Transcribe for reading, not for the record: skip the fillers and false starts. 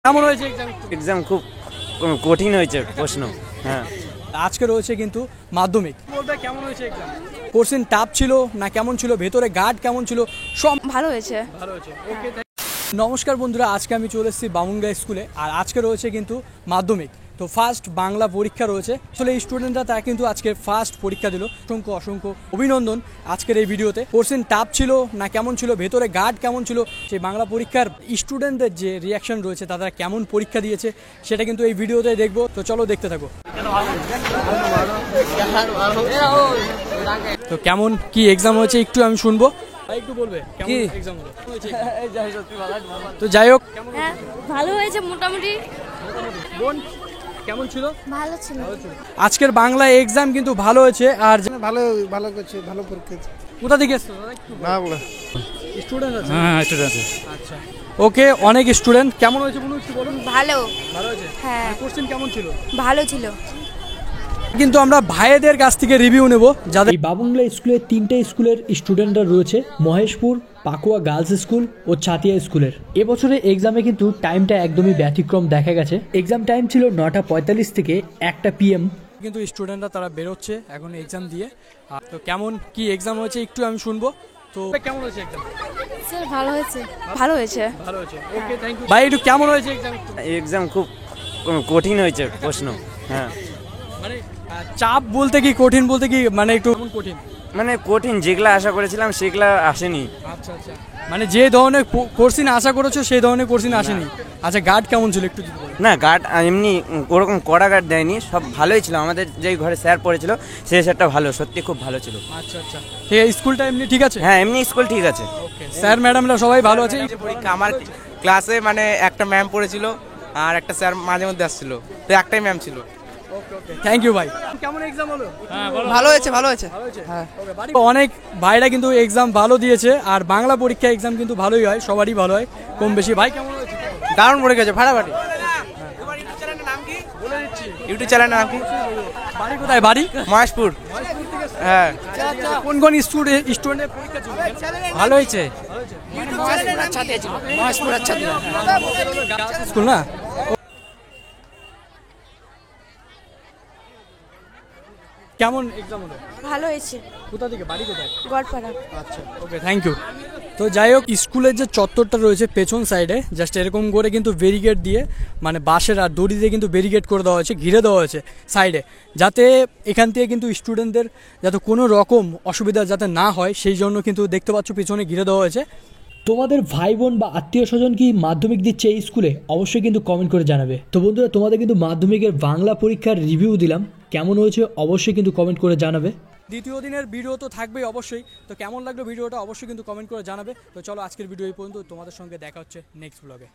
কেমন হয়েছে exam? Exam খুব কঠিন হয়েছে প্রশ্ন। হ্যাঁ, আজকে রয়েছে কিন্তু মাধ্যমিক। বলবে কেমন হয়েছে এক্সাম? কোশ্চেন টাফ ছিল না কেমন ছিল, ভেতরে গার্ড কেমন ছিল, সব ভালো হয়েছে। ভালো হয়েছে। ওকে, নমস্কার বন্ধুরা, আজকে আমি চলে এসেছি বামুনগাঁ স্কুলে। আর আজকে রয়েছে কিন্তু মাধ্যমিক। তো ফার্স্ট বাংলা পরীক্ষা রয়েছে। আসলে এই স্টুডেন্টরা তারা কিন্তু আজকে ফার্স্ট পরীক্ষা দিল। অসংখ্য অভিনন্দন আজকের এই ভিডিওতে। কোশ্চেন টাফ ছিল না কেমন ছিল, ভেতরে গার্ড কেমন ছিল, সেই বাংলা পরীক্ষার স্টুডেন্টদের যে রিয়াকশন রয়েছে তারা কেমন পরীক্ষা দিয়েছে সেটা কিন্তু এই ভিডিওতে দেখবো। তো চলো দেখতে থাকো। তো কেমন কি এক্সাম হয়েছে একটু আমি শুনবো, একটু বলবে কেমন এক্সাম হলো? তো যাই হোক, হ্যাঁ ভালো হয়েছে মোটামুটি। বোন কেমন ছিল? ভালো ছিল। আজকের বাংলা এক্সাম কিন্তু ভালো হয়েছে। আর ভালো করছে, ভালো পরীক্ষা। কোথা থেকে এসছো? না বলে স্টুডেন্ট আছে? হ্যাঁ স্টুডেন্ট। আচ্ছা, ওকে, অনেক স্টুডেন্ট। কেমন হয়েছে বলুন, একটু বলুন। ভালো ভালো হয়েছে। হ্যাঁ। কোশ্চেন কেমন ছিল? ভালো ছিল। কিন্তু আমরা ভাইদের কাছ থেকে রিভিউ নেব। যাদের এই বাবুংলা স্কুলের তিনটে স্কুলের স্টুডেন্টরা রয়েছে, মহেশপুর, পাকুয়া গার্লস স্কুল ও ছাতিয়া স্কুলের। এবছরে এক্সামে কিন্তু টাইমটা একদমই ব্যতিক্রম দেখা গেছে। এক্সাম টাইম ছিল 9:45 থেকে 1টা PM। কিন্তু স্টুডেন্টরা তারা বেরোচ্ছে এখন এক্সাম দিয়ে। তো কেমন কি এক্সাম হয়েছে একটু আমি শুনবো। তো কেমন হয়েছে এক্সাম? স্যার ভালো হয়েছে। ভালো হয়েছে। ভালো হয়েছে। ওকে, থ্যাংক ইউ। ভাই একটু কেমন হয়েছে এক্সাম? এক্সাম খুব কঠিন হয়েছে প্রশ্ন। হ্যাঁ, মানে চাপ বলতে কি, কঠিন বলতে কি, মানে একটু কঠিন, মানে কঠিন যেগুলো আশা করেছিলাম সেগুলো আসেনি। আচ্ছা আচ্ছা, মানে যে ধরনের কোশ্চিন আশা করেছো সেই ধরনের কোশ্চিন আসেনি। আচ্ছা, গার্ড কেমন ছিল একটু যদি বলেন। না, গার্ড এমনি ওরকম কড়া গার্ড দেয়নি, সব ভালোই ছিল। আমাদের যেই ঘরে স্যার পড়েছিল সেই স্যারটা ভালো, সত্যি খুব ভালো ছিল। আচ্ছা আচ্ছা, ঠিক আছে। স্কুলটা এমনি ঠিক আছে? হ্যাঁ, এমনি স্কুল ঠিক আছে। স্যার ম্যাডামরা সবাই ভালো আছে? পরীক্ষা আমার ক্লাসে মানে একটা ম্যাম পড়েছিল আর একটা স্যার মাঝে মধ্যে আসছিল, তো একটাই ম্যাম ছিল। থ্যাংক ইউ ভাই। কেমন এক্সাম হলো? ভালো হয়েছে, ভালো হয়েছে। হ্যাঁ, অনেক ভাইরা কিন্তু এক্সাম ভালো দিয়েছে। আর বাংলা পরীক্ষা এক্সাম কিন্তু ভালোই হয়, সবারই ভালো হয় কম বেশি। ভাই কেমন হয়েছে? দারুণ পড়ে গেছে, ফাটাফাটি। ইউটিউব চ্যানেলের নাম কি? বাড়ি কোথায়? বাড়ি মহেশপুর। হ্যাঁ। কোন কোন স্টুডেন্টের পরীক্ষা ছিল? ভালো হয়েছে। স্কুল না? কেমন এক্সাম হলো? ভালো হয়েছে। কোথা থেকে? বাড়ি কোথায়? গড়পাড়া। আচ্ছা, ওকে, থ্যাংক ইউ। তো যাই হোক, স্কুলের যে চত্বরটা রয়েছে পেছন সাইডে জাস্ট এরকম করে কিন্তু ব্যারিকেড দিয়ে, মানে বাঁশের আর দড়ি দিয়ে কিন্তু ব্যারিকেড করে দেওয়া হয়েছে, ঘিরে দেওয়া হয়েছে সাইডে, যাতে এখান থেকে কিন্তু স্টুডেন্টদের যাতে কোনো রকম অসুবিধা যাতে না হয় সেই জন্য কিন্তু দেখতে পাচ্ছ পিছনে ঘিরে দেওয়া হয়েছে। তোমাদের ভাই বোন বা আত্মীয় স্বজন কি মাধ্যমিক দিচ্ছে এই স্কুলে? অবশ্যই কিন্তু কমেন্ট করে জানাবে। তো বন্ধুরা, তোমাদের কিন্তু মাধ্যমিকের বাংলা পরীক্ষার রিভিউ দিলাম, কেমন হয়েছে অবশ্যই কিন্তু কমেন্ট করে জানাবে। দ্বিতীয় দিনের ভিডিও তো থাকবেই অবশ্যই। তো কেমন লাগলো ভিডিওটা অবশ্যই কিন্তু কমেন্ট করে জানাবে। তো চলো আজকের ভিডিও এই পর্যন্ত, তোমাদের সঙ্গে দেখা হচ্ছে নেক্সট ব্লগে।